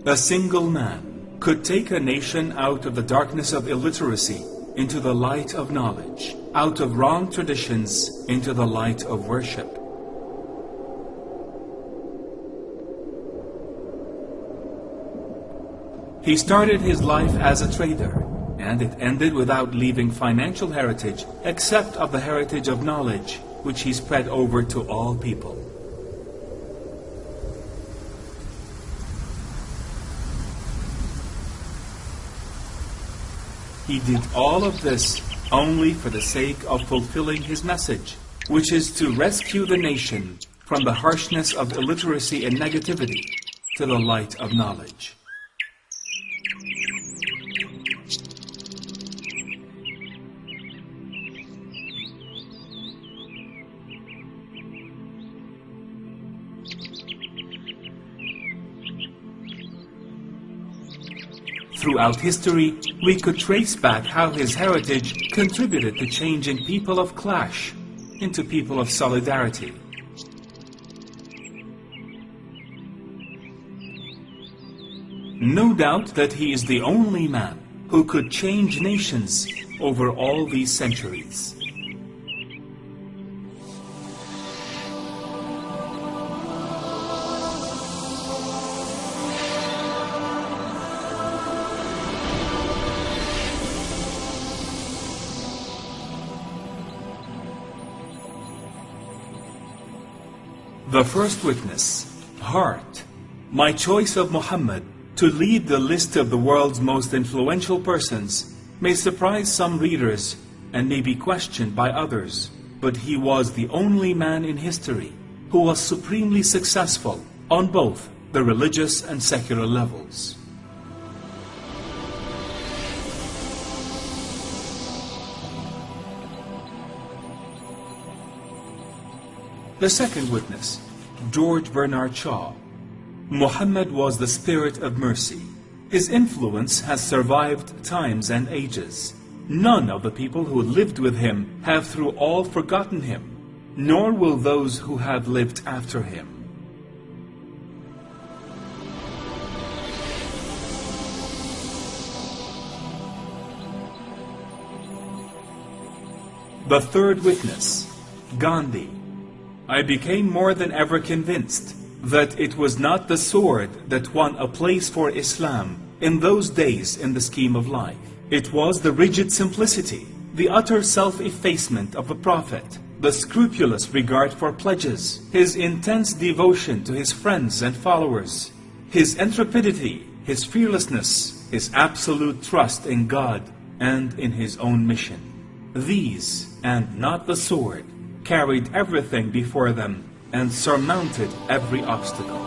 A single man could take a nation out of the darkness of illiteracy into the light of knowledge, out of wrong traditions into the light of worship. He started his life as a trader, and it ended without leaving financial heritage except of the heritage of knowledge, which he spread over to all people. He did all of this only for the sake of fulfilling his message, which is to rescue the nation from the harshness of illiteracy and negativity to the light of knowledge. Throughout history, we could trace back how his heritage contributed to changing people of clash into people of solidarity. No doubt that he is the only man who could change nations over all these centuries. The first witness, heart. My choice of Muhammad to lead the list of the world's most influential persons may surprise some readers and may be questioned by others, but he was the only man in history who was supremely successful on both the religious and secular levels. The second witness, George Bernard Shaw. Muhammad was the spirit of mercy. His influence has survived times and ages. None of the people who lived with him have through all forgotten him, nor will those who have lived after him. The third witness, Gandhi. I became more than ever convinced that it was not the sword that won a place for Islam in those days in the scheme of life. It was the rigid simplicity, the utter self-effacement of the Prophet, the scrupulous regard for pledges, his intense devotion to his friends and followers, his intrepidity, his fearlessness, his absolute trust in God and in his own mission. These, and not the sword, carried everything before them and surmounted every obstacle.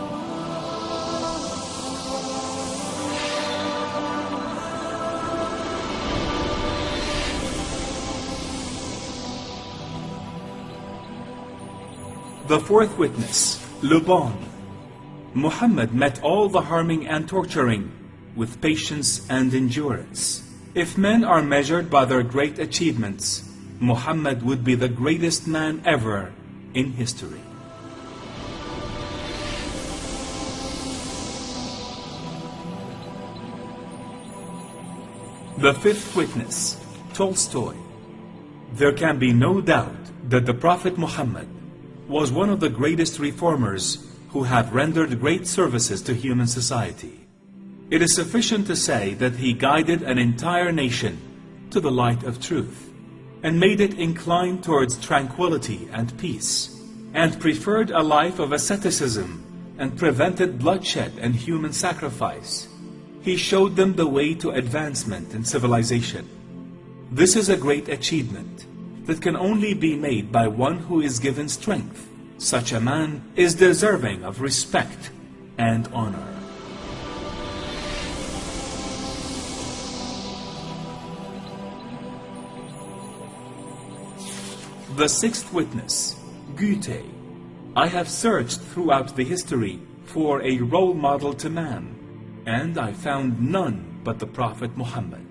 The fourth witness, Le Bon. Muhammad met all the harming and torturing with patience and endurance. If men are measured by their great achievements, Muhammad would be the greatest man ever in history. The fifth witness, Tolstoy. There can be no doubt that the Prophet Muhammad was one of the greatest reformers who have rendered great services to human society. It is sufficient to say that he guided an entire nation to the light of truth, and made it incline towards tranquility and peace, and preferred a life of asceticism, and prevented bloodshed and human sacrifice. He showed them the way to advancement in civilization. This is a great achievement that can only be made by one who is given strength. Such a man is deserving of respect and honor. The sixth witness, Goethe. I have searched throughout the history for a role model to man, and I found none but the Prophet Muhammad.